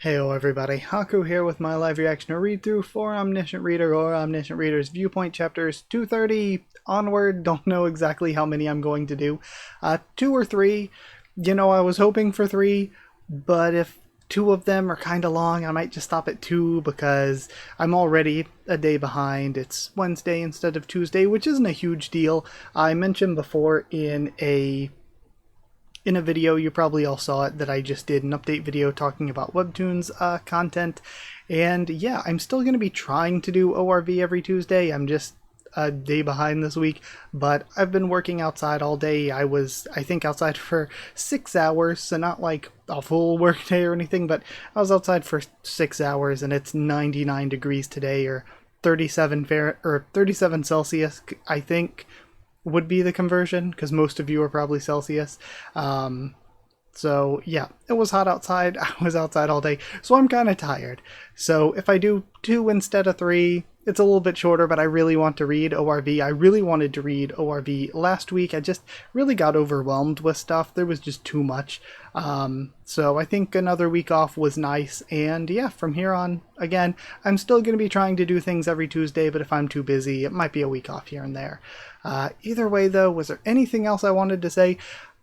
Heyo everybody, Haku here with my live reaction or read-through for Omniscient Reader or Omniscient Reader's Viewpoint chapters 230 onward. Don't know exactly how many I'm going to do. 2 or 3. I was hoping for 3, but if 2 of them are kind of long, I might just stop at 2 because I'm already a day behind. It's Wednesday instead of Tuesday, which isn't a huge deal. I mentioned before in a video, you probably all saw it, that I just did an update video talking about Webtoons content. And yeah, I'm still going to be trying to do ORV every Tuesday. I'm just a day behind this week, but I've been working outside all day. I think, outside for 6 hours, so not like a full work day or anything, but I was outside for 6 hours, and it's 99 degrees today, or 37 Celsius, I think would be the conversion, because most of you are probably Celsius. So yeah, it was hot outside. I was outside all day, so I'm kind of tired. So if I do 2 instead of 3, it's a little bit shorter, but I really want to read ORV. I really wanted to read ORV last week. I just really got overwhelmed with stuff. There was just too much. So I think another week off was nice. And yeah, from here on, again, I'm still going to be trying to do things every Tuesday, but if I'm too busy, it might be a week off here and there. Either way, though, was there anything else I wanted to say?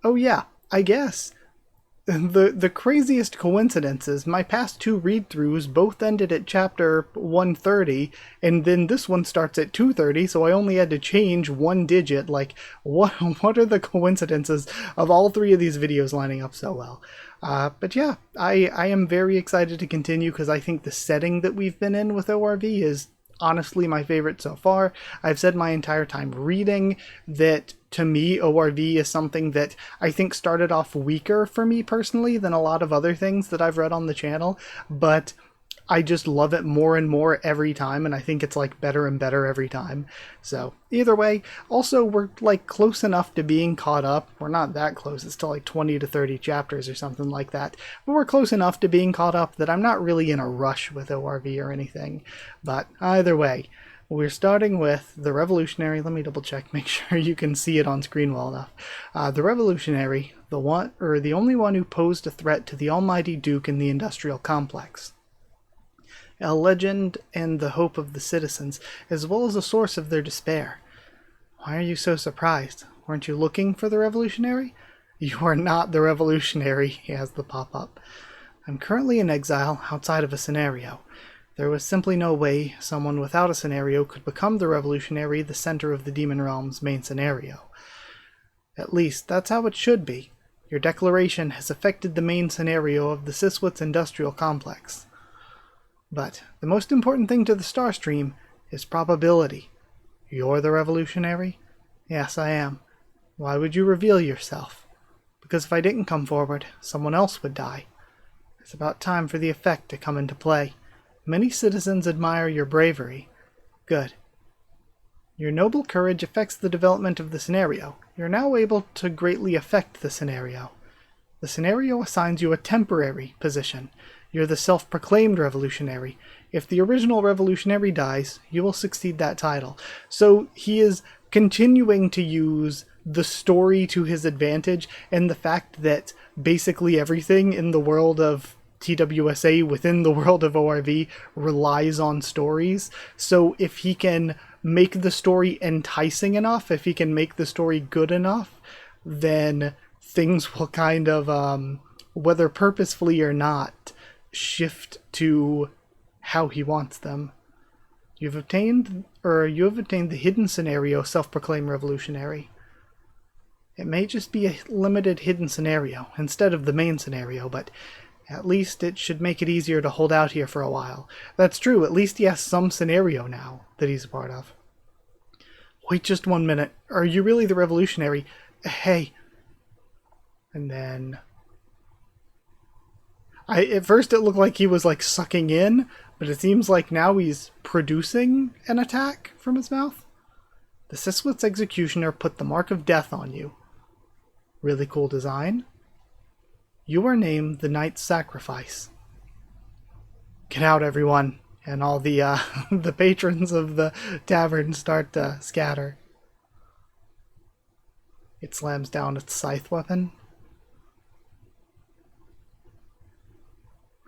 Oh yeah, I guess. The craziest coincidences, my past 2 read-throughs both ended at chapter 130, and then this one starts at 230, so I only had to change 1 digit. Like, what are the coincidences of all 3 of these videos lining up so well? But yeah, I am very excited to continue, because I think the setting that we've been in with ORV is honestly my favorite so far. I've said my entire time reading that, to me, ORV is something that I think started off weaker for me personally than a lot of other things that I've read on the channel, but I just love it more and more every time, and I think it's like better and better every time. So either way, also we're like close enough to being caught up. We're not that close, it's still like 20 to 30 chapters or something like that, but we're close enough to being caught up that I'm not really in a rush with ORV or anything. But either way, we're starting with the Revolutionary. Let me double check, make sure you can see it on screen well enough. The Revolutionary, the only one who posed a threat to the almighty Duke in the industrial complex. A legend and the hope of the citizens, as well as a source of their despair. Why are you so surprised? Weren't you looking for the Revolutionary? You are not the Revolutionary, he has the pop-up. I'm currently in exile outside of a scenario. There was simply no way someone without a scenario could become the Revolutionary, the center of the Demon Realm's main scenario. At least, that's how it should be. Your declaration has affected the main scenario of the Siswitz industrial complex. But the most important thing to the Starstream is probability. You're the Revolutionary? Yes, I am. Why would you reveal yourself? Because if I didn't come forward, someone else would die. It's about time for the effect to come into play. Many citizens admire your bravery. Good. Your noble courage affects the development of the scenario. You're now able to greatly affect the scenario. The scenario assigns you a temporary position. You're the self-proclaimed revolutionary. If the original revolutionary dies, you will succeed that title. So he is continuing to use the story to his advantage, and the fact that basically everything in the world of TWSA within the world of ORV relies on stories. So if he can make the story enticing enough, if he can make the story good enough, then things will kind of, whether purposefully or not, shift to how he wants them. You have obtained the hidden scenario, self-proclaimed revolutionary. It may just be a limited hidden scenario instead of the main scenario, but at least it should make it easier to hold out here for a while. That's true, at least he has some scenario now that he's a part of. Wait just 1 minute. Are you really the revolutionary? Hey. And then at first it looked like he was like sucking in, but it seems like now he's producing an attack from his mouth. The Siswitz executioner put the mark of death on you. Really cool design. You are named the Knight's Sacrifice. Get out, everyone, and all the the patrons of the tavern start to scatter. It slams down its scythe weapon.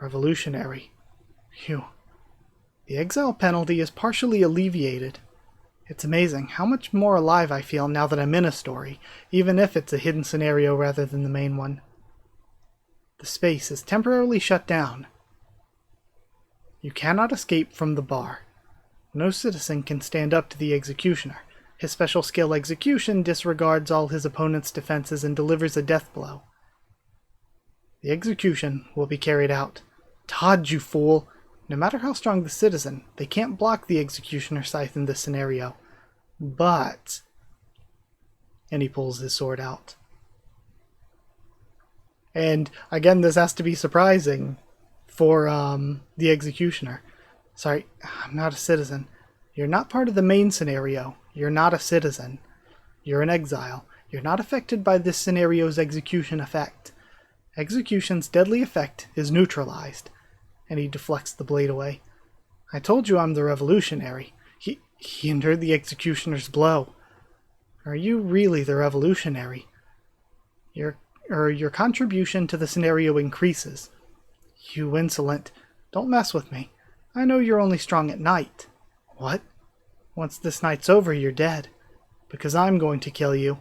Revolutionary. Phew. The exile penalty is partially alleviated. It's amazing how much more alive I feel now that I'm in a story, even if it's a hidden scenario rather than the main one. The space is temporarily shut down. You cannot escape from the bar. No citizen can stand up to the executioner. His special skill execution disregards all his opponent's defenses and delivers a death blow. The execution will be carried out. Todd, you fool! No matter how strong the citizen, they can't block the executioner's scythe in this scenario. But... And he pulls his sword out. And again, this has to be surprising for the executioner. Sorry, I'm not a citizen. You're not part of the main scenario. You're not a citizen. You're in exile. You're not affected by this scenario's execution effect. Execution's deadly effect is neutralized. And he deflects the blade away. I told you I'm the revolutionary. He endured the executioner's blow. Are you really the revolutionary? Your contribution to the scenario increases. You insolent. Don't mess with me. I know you're only strong at night. What? Once this night's over, you're dead. Because I'm going to kill you.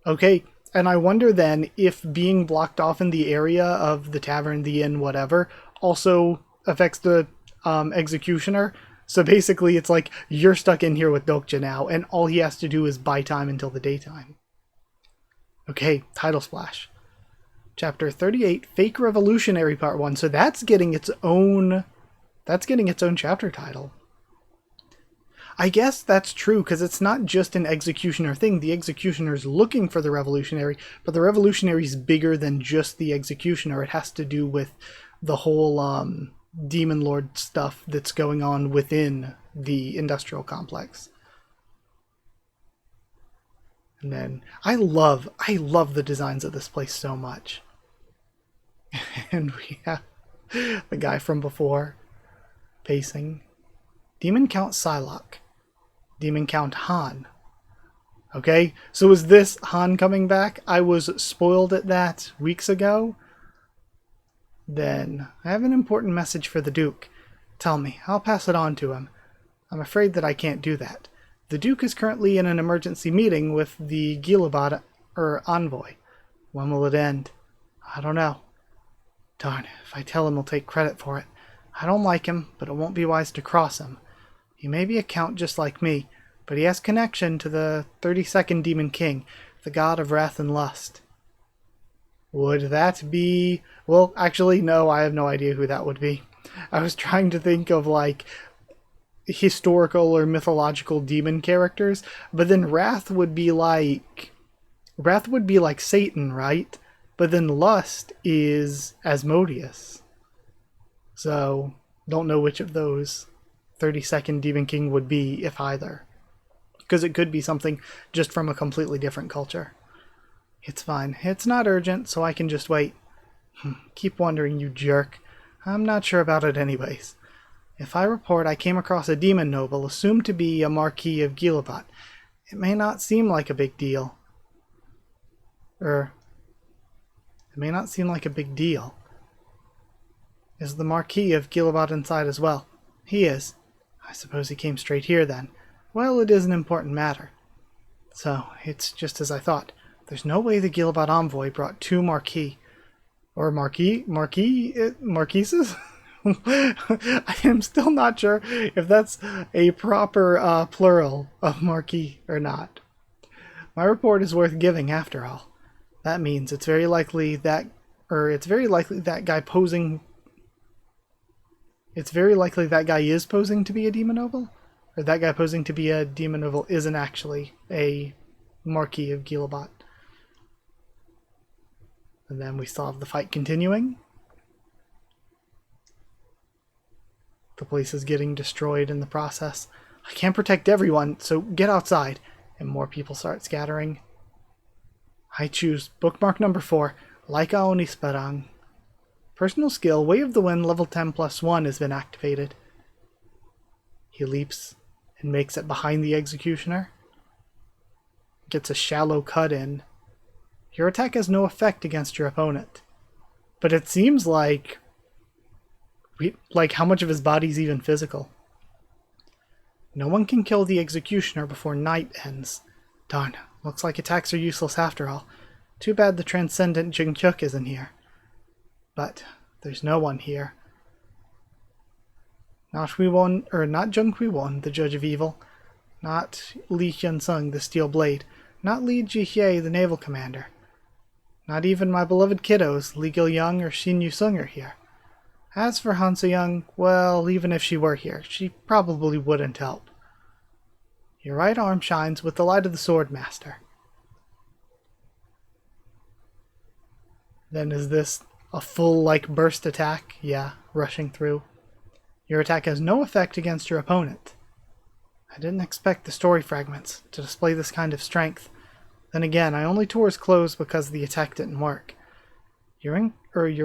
Okay, and I wonder then if being blocked off in the area of the tavern, the inn, whatever, also affects the executioner. So basically it's like, you're stuck in here with Dokja now, and all he has to do is buy time until the daytime. Okay, title splash. Chapter 38, Fake Revolutionary Part 1. So that's getting its own chapter title. I guess that's true, because it's not just an executioner thing. The executioner's looking for the revolutionary, but the revolutionary's bigger than just the executioner. It has to do with the whole demon lord stuff that's going on within the industrial complex. And then I love the designs of this place so much. And we have the guy from before pacing. Demon Count Psylocke. Demon Count Han. Okay, so is this Han coming back? I was spoiled at that weeks ago. Then I have an important message for the Duke. Tell me, I'll pass it on to him. I'm afraid that I can't do that. The Duke is currently in an emergency meeting with the Gilabad envoy. When will it end? I don't know. Darn, if I tell him he'll take credit for it. I don't like him, but it won't be wise to cross him. He may be a count just like me, but he has connection to the 32nd Demon King, the god of wrath and lust. Would that be... Well, actually, no, I have no idea who that would be. I was trying to think of, like, historical or mythological demon characters, but then Wrath would be like Satan, right? But then Lust is Asmodeus. So, don't know which of those 32nd Demon King would be, if either. Because it could be something just from a completely different culture. It's fine. It's not urgent, so I can just wait. Keep wondering, you jerk. I'm not sure about it anyways. If I report I came across a demon noble assumed to be a Marquis of Gilabad, it may not seem like a big deal. It may not seem like a big deal. Is the Marquis of Gilabad inside as well? He is. I suppose he came straight here then. Well, it is an important matter. So, it's just as I thought. There's no way the Gilabad envoy brought two Marquises? I am still not sure if that's a proper plural of Marquis or not. My report is worth giving after all. That means it's very likely that guy is posing to be a demon noble, or that guy posing to be a demon noble isn't actually a Marquis of Gilabad. And then we still have the fight continuing. The place is getting destroyed in the process. I can't protect everyone, so get outside. And more people start scattering. I choose bookmark number 4, Laika Onisperang. Personal skill, Way of the Wind, level 10+1 has been activated. He leaps and makes it behind the executioner. Gets a shallow cut in. Your attack has no effect against your opponent. But it seems like Like, how much of his body's even physical? No one can kill the executioner before night ends. Darn, looks like attacks are useless after all. Too bad the transcendent Jin-Kyuk isn't here. But there's no one here. Not Jung Hui-won, the Judge of Evil. Not Li Hyun-sung, the Steel Blade. Not Li Ji-hye, the Naval Commander. Not even my beloved kiddos, Lee Gil-young or Shin Yu-sung are here. As for Han So-young, well, even if she were here, she probably wouldn't help. Your right arm shines with the light of the Sword Master. Then is this a full, burst attack? Yeah, rushing through. Your attack has no effect against your opponent. I didn't expect the story fragments to display this kind of strength. Then again, I only tore his clothes because the attack didn't work. Your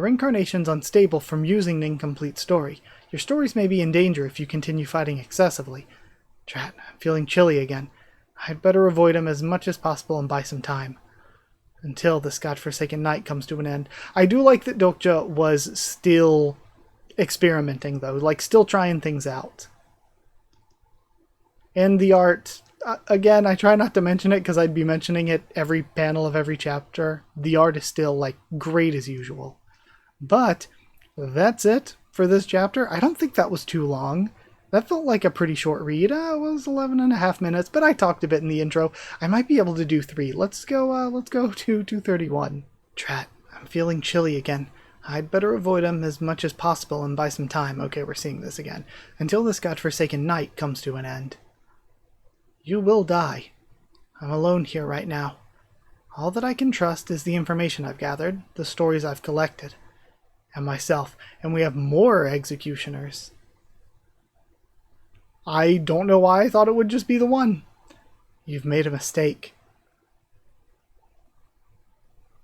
incarnation's unstable from using an incomplete story. Your stories may be in danger if you continue fighting excessively. Drat, I'm feeling chilly again. I'd better avoid him as much as possible and buy some time. Until this godforsaken night comes to an end. I do like that Dokja was still experimenting, though. Still trying things out. And the art, again, I try not to mention it because I'd be mentioning it every panel of every chapter. The art is still, great as usual. But that's it for this chapter. I don't think that was too long. That felt like a pretty short read. It was 11 and a half minutes, but I talked a bit in the intro. I might be able to do 3. Let's go to 231. Drat, I'm feeling chilly again. I'd better avoid him as much as possible and buy some time. Okay, we're seeing this again. Until this godforsaken night comes to an end. You will die. I'm alone here right now. All that I can trust is the information I've gathered, the stories I've collected, and myself. And we have more executioners. I don't know why I thought it would just be the one. You've made a mistake.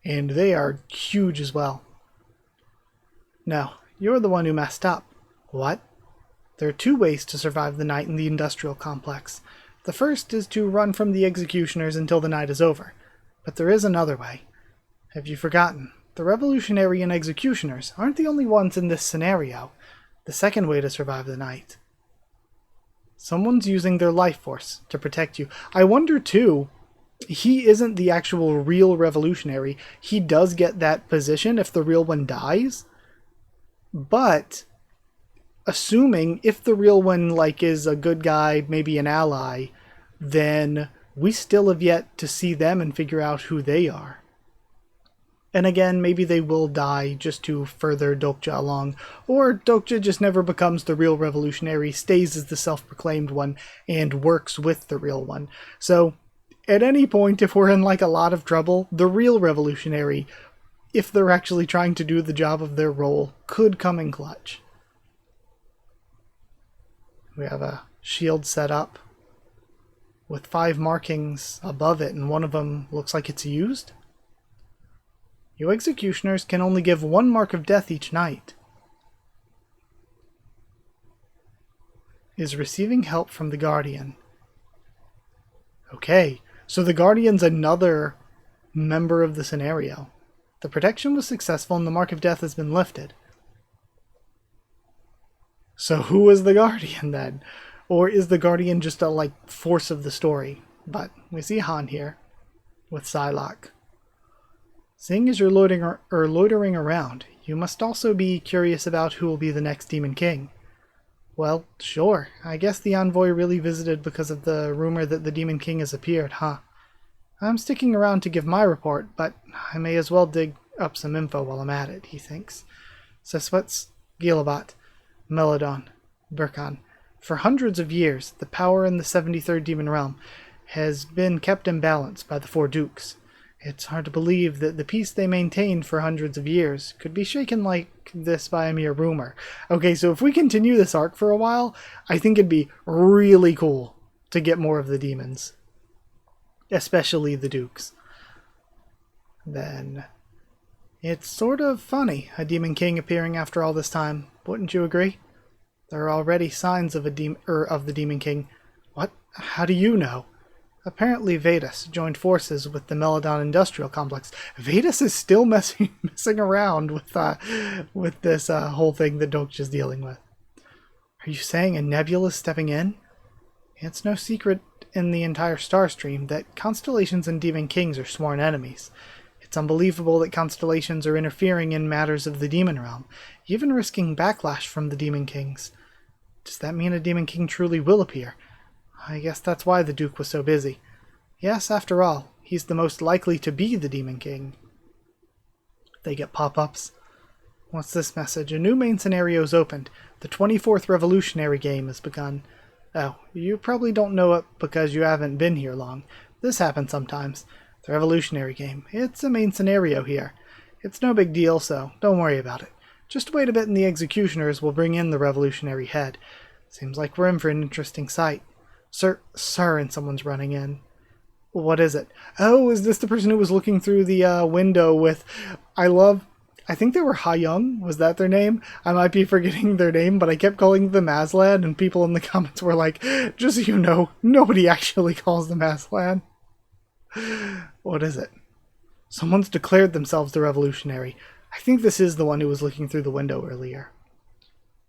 And they are huge as well. No, you're the one who messed up. What? There are 2 ways to survive the night in the industrial complex. The first is to run from the executioners until the night is over. But there is another way. Have you forgotten? The revolutionary and executioners aren't the only ones in this scenario. The second way to survive the night. Someone's using their life force to protect you. I wonder, too, he isn't the actual real revolutionary. He does get that position if the real one dies. But, assuming if the real one, is a good guy, maybe an ally, then we still have yet to see them and figure out who they are. And again, maybe they will die just to further Dokja along, or Dokja just never becomes the real revolutionary, stays as the self-proclaimed one, and works with the real one. So, at any point, if we're in a lot of trouble, the real revolutionary, if they're actually trying to do the job of their role, could come in clutch. We have a shield set up with 5 markings above it, and one of them looks like it's used. You executioners can only give 1 mark of death each night. Is receiving help from the Guardian. Okay, so the Guardian's another member of the scenario. The protection was successful and the mark of death has been lifted. So who is the Guardian then? Or is the Guardian just a force of the story? But we see Han here with Psylocke. Seeing as you're loitering around, you must also be curious about who will be the next Demon King. Well, sure. I guess the envoy really visited because of the rumor that the Demon King has appeared, huh? I'm sticking around to give my report, but I may as well dig up some info while I'm at it, he thinks. Seswets, Gilabat, Melodon, Burkhan. For hundreds of years, the power in the 73rd Demon Realm has been kept in balance by the 4 Dukes. It's hard to believe that the peace they maintained for hundreds of years could be shaken like this by a mere rumor. Okay, so if we continue this arc for a while, I think it'd be really cool to get more of the demons. Especially the Dukes. Then, it's sort of funny, a Demon King appearing after all this time. Wouldn't you agree? There are already signs of the Demon King. What? How do you know? Apparently Vedas joined forces with the Meladon Industrial Complex. Vedas is still messing around with this whole thing that Dokja's dealing with. Are you saying a nebula's stepping in? It's no secret in the entire star stream that constellations and demon kings are sworn enemies. It's unbelievable that constellations are interfering in matters of the demon realm, even risking backlash from the demon kings. Does that mean a demon king truly will appear? I guess that's why the Duke was so busy. Yes, after all, he's the most likely to be the demon king. They get pop-ups. What's this message? A new main scenario's opened. The 24th Revolutionary game has begun. Oh, you probably don't know it because you haven't been here long. This happens sometimes. The Revolutionary game. It's a main scenario here. It's no big deal, so don't worry about it. Just wait a bit and the Executioners will bring in the Revolutionary head. Seems like we're in for an interesting sight. Sir, and someone's running in. What is it? Oh, is this the person who was looking through the window with... I think they were Ha-Young. Was that their name? I might be forgetting their name, but I kept calling them Aslan, and people in the comments were like, just so you know, nobody actually calls them Aslan. What is it? Someone's declared themselves the Revolutionary. I think this is the one who was looking through the window earlier.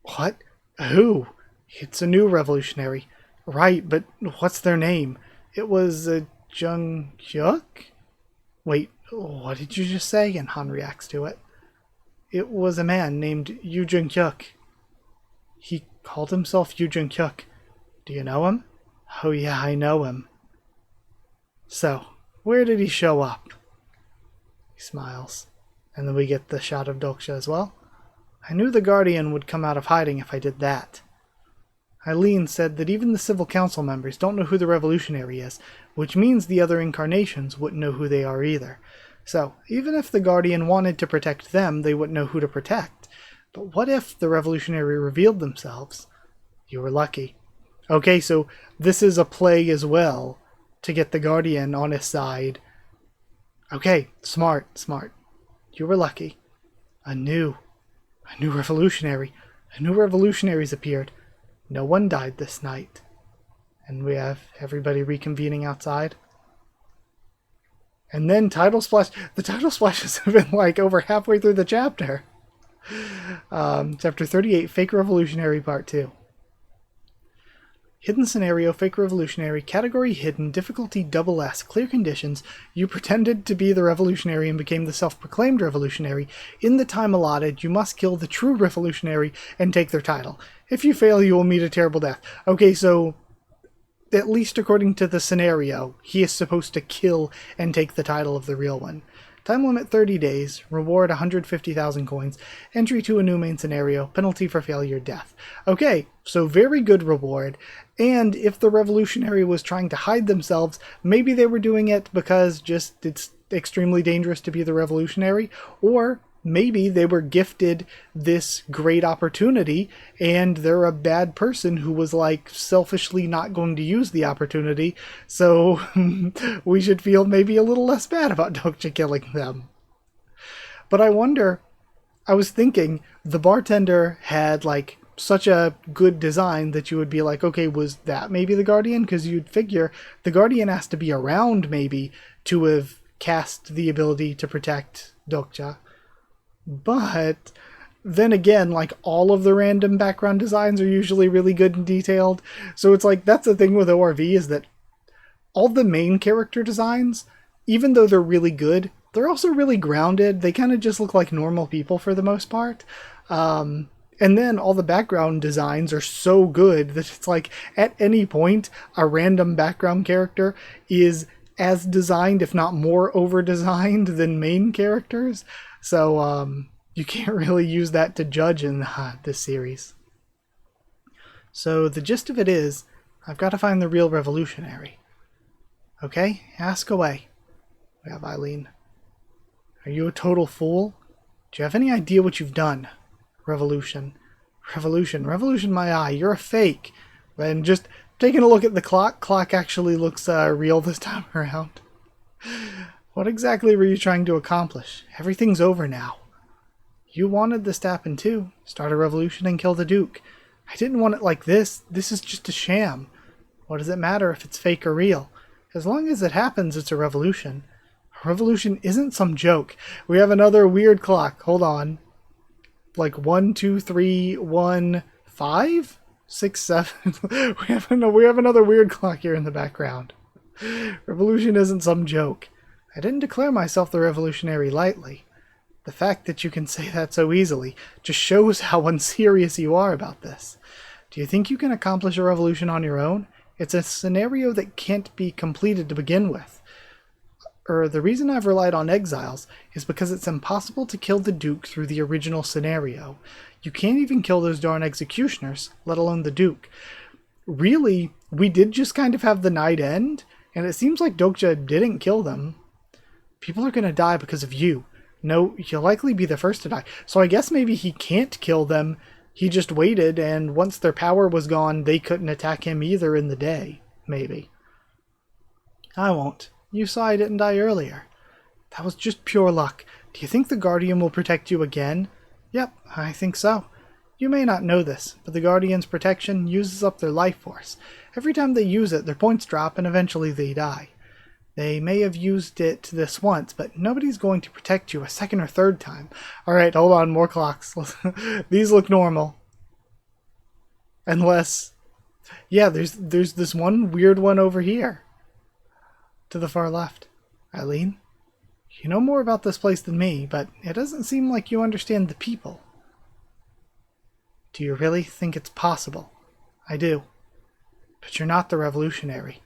What? Who? It's a new Revolutionary. Right, but what's their name? It was Jung Hyuk? Wait, what did you just say? And Han reacts to it. It was a man named Yu Jung-hyuk. He called himself Yu Jung-hyuk. Do you know him? Oh yeah, I know him. So, where did he show up? He smiles. And then we get the shot of Dokja as well. I knew the Guardian would come out of hiding if I did that. Eileen said that even the Civil Council members don't know who the Revolutionary is, which means the other incarnations wouldn't know who they are either. So, even if the Guardian wanted to protect them, they wouldn't know who to protect. But what if the Revolutionary revealed themselves? You were lucky. Okay, so this is a play as well, to get the Guardian on his side. Okay, smart. You were lucky. A new Revolutionary. A new Revolutionary's appeared. No one died this night. And we have everybody reconvening outside. And then title splash. The title splashes have been like over halfway through the chapter. Chapter 38, Fake Revolutionary Part 2. Hidden scenario, Fake Revolutionary, category hidden, difficulty double S, clear conditions. You pretended to be the revolutionary and became the self-proclaimed revolutionary. In the time allotted, you must kill the true revolutionary and take their title. If you fail, you will meet a terrible death. Okay, so at least according to the scenario, he is supposed to kill and take the title of the real one. Time limit 30 days, reward 150,000 coins, entry to a new main scenario, penalty for failure, death. Okay, so very good reward, and if the revolutionary was trying to hide themselves, maybe they were doing it because just it's extremely dangerous to be the revolutionary, or maybe they were gifted this great opportunity and they're a bad person who was like selfishly not going to use the opportunity, so we should feel maybe a little less bad about Dokja killing them. But I wonder, I was thinking the bartender had like such a good design that you would be like, okay, was that maybe the Guardian? Because you'd figure the Guardian has to be around maybe to have cast the ability to protect Dokja. But then again, like all of the random background designs are usually really good and detailed. So it's like, that's the thing with ORV is that all the main character designs, even though they're really good, they're also really grounded. They kind of just look like normal people for the most part. And then all the background designs are so good that it's like at any point, a random background character is as designed, if not more over-designed than main characters. So you can't really use that to judge in this series. So the gist of it is, I've got to find the real revolutionary. Okay, ask away. We have Eileen. Are you a total fool? Do you have any idea what you've done? Revolution my eye, you're a fake. And just taking a look at the clock actually looks real this time around. What exactly were you trying to accomplish? Everything's over now. You wanted this to happen too. Start a revolution and kill the Duke. I didn't want it like this. This is just a sham. What does it matter if it's fake or real? As long as it happens, it's a revolution. A revolution isn't some joke. We have another weird clock. Hold on. Like 1, 2, 3, 1, 5, 6, 7. we have another weird clock here in the background. Revolution isn't some joke. I didn't declare myself the revolutionary lightly. The fact that you can say that so easily just shows how unserious you are about this. Do you think you can accomplish a revolution on your own? It's a scenario that can't be completed to begin with. The reason I've relied on exiles is because it's impossible to kill the Duke through the original scenario. You can't even kill those darn executioners, let alone the Duke. Really, we did just kind of have the night end, and it seems like Dokja didn't kill them. People are going to die because of you. No, you'll likely be the first to die. So I guess maybe he can't kill them. He just waited, and once their power was gone, they couldn't attack him either in the day. Maybe. I won't. You saw I didn't die earlier. That was just pure luck. Do you think the Guardian will protect you again? Yep, I think so. You may not know this, but the Guardian's protection uses up their life force. Every time they use it, their points drop and eventually they die. They may have used it this once, but nobody's going to protect you a second or third time. Alright, hold on, more clocks. These look normal. Unless... yeah, there's this one weird one over here. To the far left. Eileen? You know more about this place than me, but it doesn't seem like you understand the people. Do you really think it's possible? I do. But you're not the revolutionary.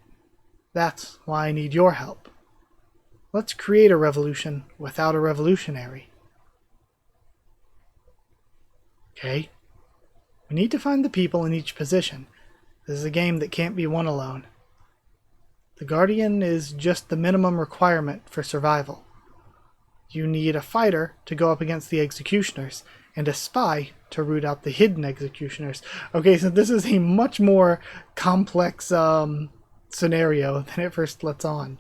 That's why I need your help. Let's create a revolution without a revolutionary. Okay? We need to find the people in each position. This is a game that can't be won alone. The Guardian is just the minimum requirement for survival. You need a fighter to go up against the executioners, and a spy to root out the hidden executioners. Okay, so this is a much more complex scenario than it first lets on.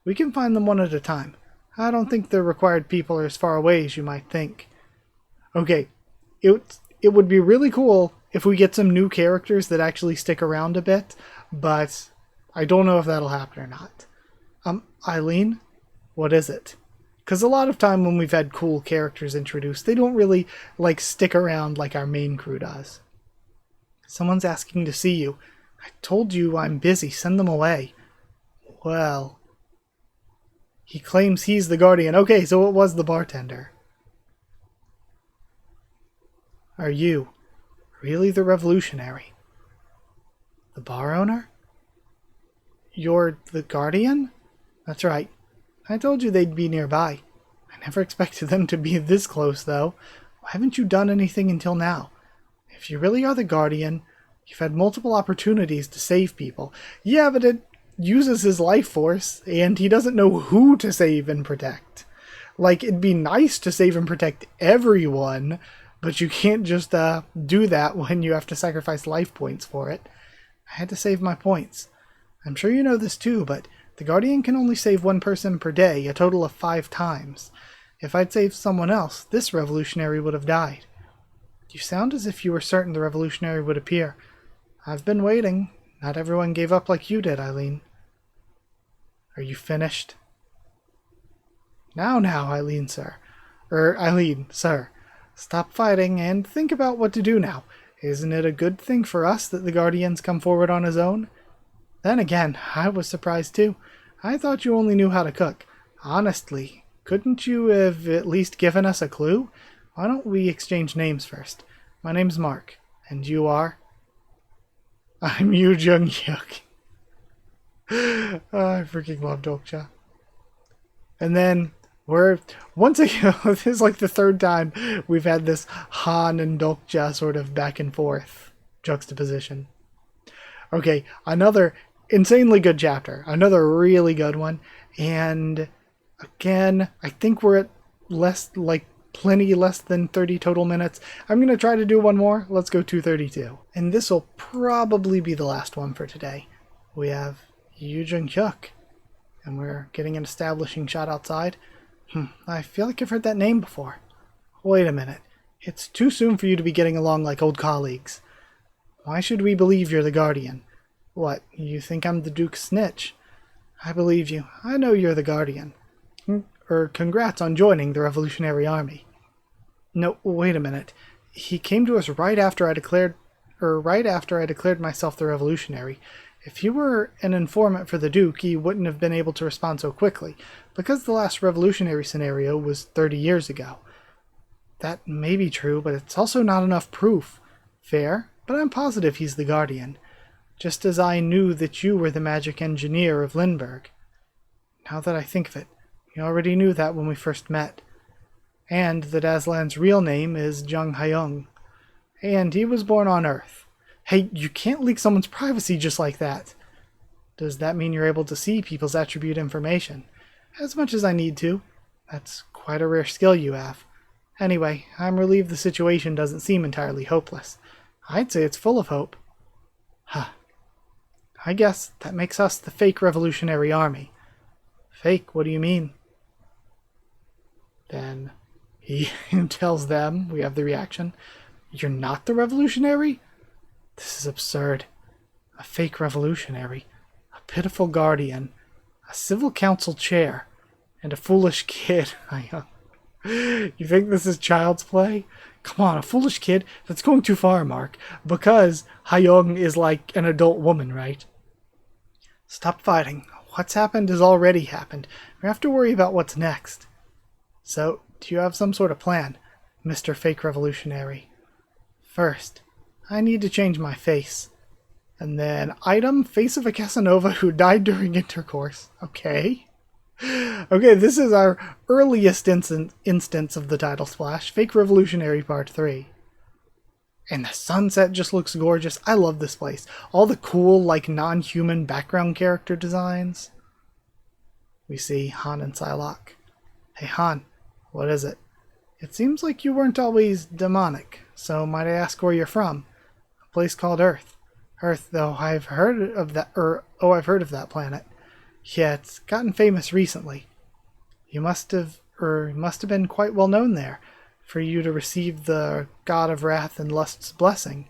We can find them one at a time. I don't think the required people are as far away as you might think. Okay, it would be really cool if we get some new characters that actually stick around a bit, but I don't know if that'll happen or not. Eileen, what is it? Because a lot of time when we've had cool characters introduced, they don't really, stick around like our main crew does. Someone's asking to see you. I told you I'm busy. Send them away. Well... he claims he's the Guardian. Okay, so it was the bartender. Are you really the revolutionary? The bar owner? You're the Guardian? That's right. I told you they'd be nearby. I never expected them to be this close, though. Why haven't you done anything until now? If you really are the Guardian, you've had multiple opportunities to save people. Yeah, but it uses his life force, and he doesn't know who to save and protect. It'd be nice to save and protect everyone, but you can't just do that when you have to sacrifice life points for it. I had to save my points. I'm sure you know this too, but the Guardian can only save one person per day, a total of 5 times. If I'd saved someone else, this revolutionary would have died. You sound as if you were certain the revolutionary would appear. I've been waiting. Not everyone gave up like you did, Eileen. Are you finished? Now, Eileen, sir. Eileen, sir. Stop fighting and think about what to do now. Isn't it a good thing for us that the Guardian's come forward on his own? Then again, I was surprised too. I thought you only knew how to cook. Honestly, couldn't you have at least given us a clue? Why don't we exchange names first? My name's Mark, and you are? I'm Yu Jung Hyuk. I freaking love Dokja. And then once again, this is like the 3rd time we've had this Han and Dokja sort of back and forth juxtaposition. Okay, another insanely good chapter. Another really good one. And again, I think we're at plenty less than 30 total minutes. I'm going to try to do one more. Let's go 2:32. And this will probably be the last one for today. We have Yu Jung Hyuk. And we're getting an establishing shot outside. I feel like I've heard that name before. Wait a minute. It's too soon for you to be getting along like old colleagues. Why should we believe you're the Guardian? What, you think I'm the Duke's snitch? I believe you. I know you're the Guardian. Congrats on joining the Revolutionary Army. No, wait a minute. He came to us right after I declared myself the Revolutionary. If you were an informant for the Duke, he wouldn't have been able to respond so quickly, because the last revolutionary scenario was 30 years ago. That may be true, but it's also not enough proof. Fair, but I'm positive he's the Guardian. Just as I knew that you were the magic engineer of Lindbergh. Now that I think of it, you already knew that when we first met. And that Aslan's real name is Jung Hyung. And he was born on Earth. Hey, you can't leak someone's privacy just like that. Does that mean you're able to see people's attribute information? As much as I need to. That's quite a rare skill you have. Anyway, I'm relieved the situation doesn't seem entirely hopeless. I'd say it's full of hope. Huh. I guess that makes us the fake Revolutionary Army. Fake? What do you mean? Then he tells them, we have the reaction, "You're not the revolutionary? This is absurd. A fake revolutionary, a pitiful guardian, a civil council chair, and a foolish kid." You think this is child's play? Come on, a foolish kid? That's going too far, Mark. Because Hyung is like an adult woman, right? Stop fighting. What's happened has already happened. We have to worry about what's next. So, do you have some sort of plan, Mr. Fake Revolutionary? First, I need to change my face. And then, item, face of a Casanova who died during intercourse. Okay. Okay, this is our earliest instance of the title splash, Fake Revolutionary Part 3. And the sunset just looks gorgeous. I love this place. All the cool, like, non-human background character designs. We see Han and Psylocke. Hey Han, what is it? It seems like you weren't always demonic, so might I ask where you're from? A place called Earth. Earth, though I've heard of that, I've heard of that planet. Yeah, it's gotten famous recently. You must have been quite well known there, for you to receive the God of Wrath and Lust's blessing.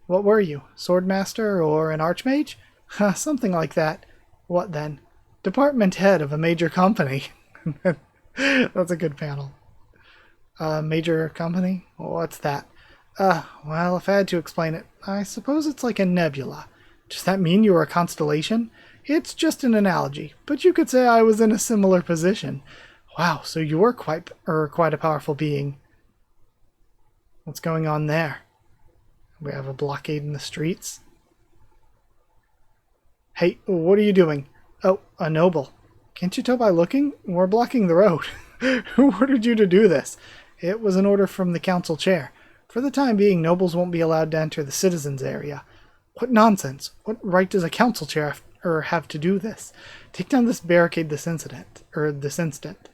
What were you, Swordmaster or an Archmage? Something like that. What then? Department head of a major company. That's a good panel. Major company? What's that? Well, if I had to explain it, I suppose it's like a nebula. Does that mean you were a constellation? It's just an analogy, but you could say I was in a similar position. Wow, so you were quite a powerful being. What's going on there? We have a blockade in the streets. Hey, what are you doing? Oh, a noble. Can't you tell by looking? We're blocking the road. Who ordered you to do this? It was an order from the council chair. For the time being, nobles won't be allowed to enter the citizens' area. What nonsense! What right does a council chair have to do this? Take down this barricade this instant.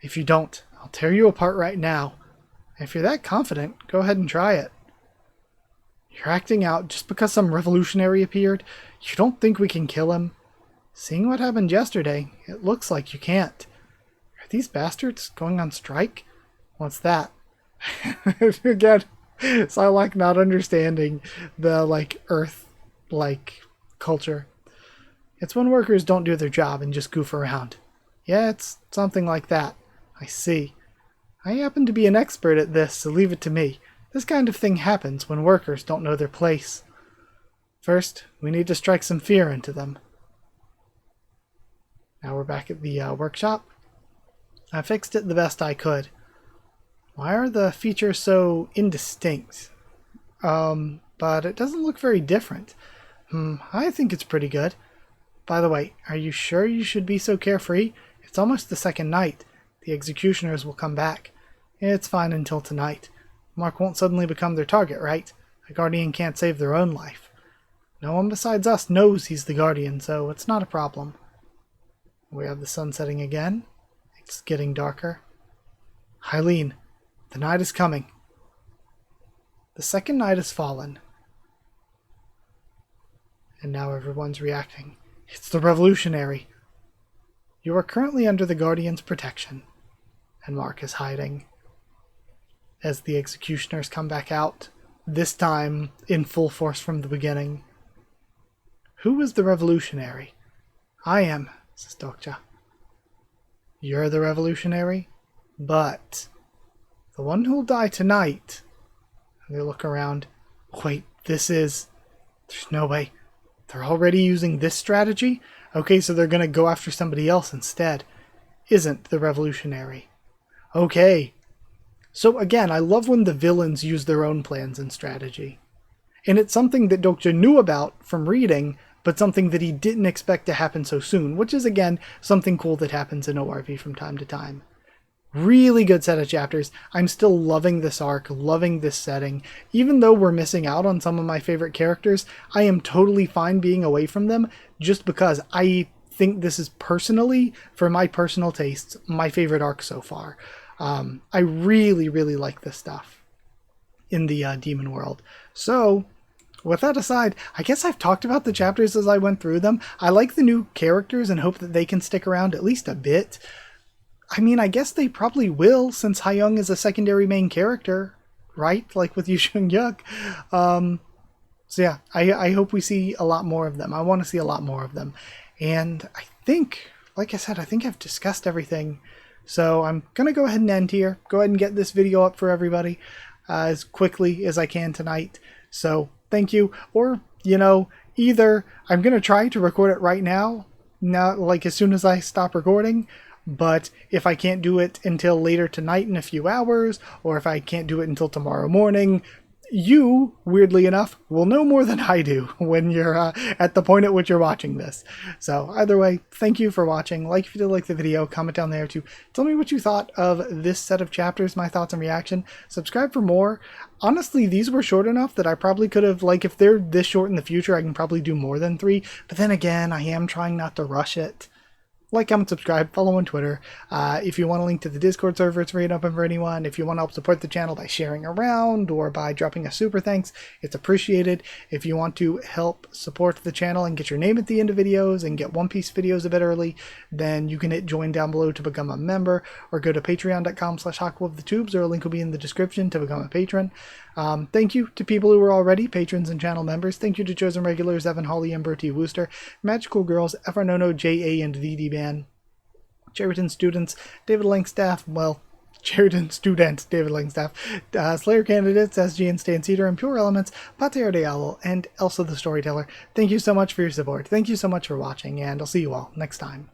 If you don't, I'll tear you apart right now. If you're that confident, go ahead and try it. You're acting out just because some revolutionary appeared? You don't think we can kill him? Seeing what happened yesterday, it looks like you can't. Are these bastards going on strike? What's that? Again, Psylocke not understanding the, Earth, culture. It's when workers don't do their job and just goof around. Yeah, it's something like that. I see. I happen to be an expert at this, so leave it to me. This kind of thing happens when workers don't know their place. First, we need to strike some fear into them. Now we're back at the workshop. I fixed it the best I could. Why are the features so indistinct? But it doesn't look very different. I think it's pretty good. By the way, are you sure you should be so carefree? It's almost the second night. The executioners will come back. It's fine until tonight. Mark won't suddenly become their target, right? A guardian can't save their own life. No one besides us knows he's the guardian, so it's not a problem. We have the sun setting again. It's getting darker. Hyleen, the night is coming. The second night has fallen. And now everyone's reacting. It's the revolutionary. You are currently under the Guardian's protection. And Mark is hiding. As the executioners come back out, this time in full force from the beginning. Who is the revolutionary? I am, says Dokja. You're the revolutionary, but the one who'll die tonight. And they look around. Wait, there's no way. They're already using this strategy? Okay, so they're going to go after somebody else instead. Isn't the revolutionary. Okay. So again, I love when the villains use their own plans and strategy. And it's something that Dokja knew about from reading, but something that he didn't expect to happen so soon, which is, again, something cool that happens in ORV from time to time. Really good set of chapters. I'm still loving this arc, loving this setting. Even though we're missing out on some of my favorite characters, I am totally fine being away from them just because I think this is personally, for my personal tastes, my favorite arc so far. I really, really like this stuff in the demon world. So, with that aside, I guess I've talked about the chapters as I went through them. I like the new characters and hope that they can stick around at least a bit. I mean, I guess they probably will, since Hayoung is a secondary main character, right? Like with Yu Yuk. So yeah, I hope we see a lot more of them. I want to see a lot more of them. And I think, like I said, I think I've discussed everything. So I'm going to go ahead and end here. Go ahead and get this video up for everybody as quickly as I can tonight. So thank you. Or, you know, either I'm going to try to record it right now, like as soon as I stop recording. But if I can't do it until later tonight in a few hours, or if I can't do it until tomorrow morning, you, weirdly enough, will know more than I do when you're at the point at which you're watching this. So either way, thank you for watching. Like if you did like the video, comment down there to tell me what you thought of this set of chapters, my thoughts and reaction. Subscribe for more. Honestly, these were short enough that I probably could have, like if they're this short in the future, I can probably do more than 3. But then again, I am trying not to rush it. Like, comment, subscribe, follow on Twitter. If you want a link to the Discord server, it's free and open for anyone. If you want to help support the channel by sharing around or by dropping a super thanks, it's appreciated. If you want to help support the channel and get your name at the end of videos and get One Piece videos a bit early, then you can hit join down below to become a member, or go to patreon.com/HakuOfTheTubes, or a link will be in the description to become a patron. Thank you to people who are already patrons and channel members. Thank you to chosen regulars Evan, Holly, Ember, T. Wooster, Magical Girls, Evernono, J.A., and VD Ban. Cheriton students, David Langstaff, well, Cheriton student, David Langstaff, Slayer candidates, SG and Stan Cedar, and Pure Elements, Pateo de Owl, and Elsa the Storyteller. Thank you so much for your support. Thank you so much for watching, and I'll see you all next time.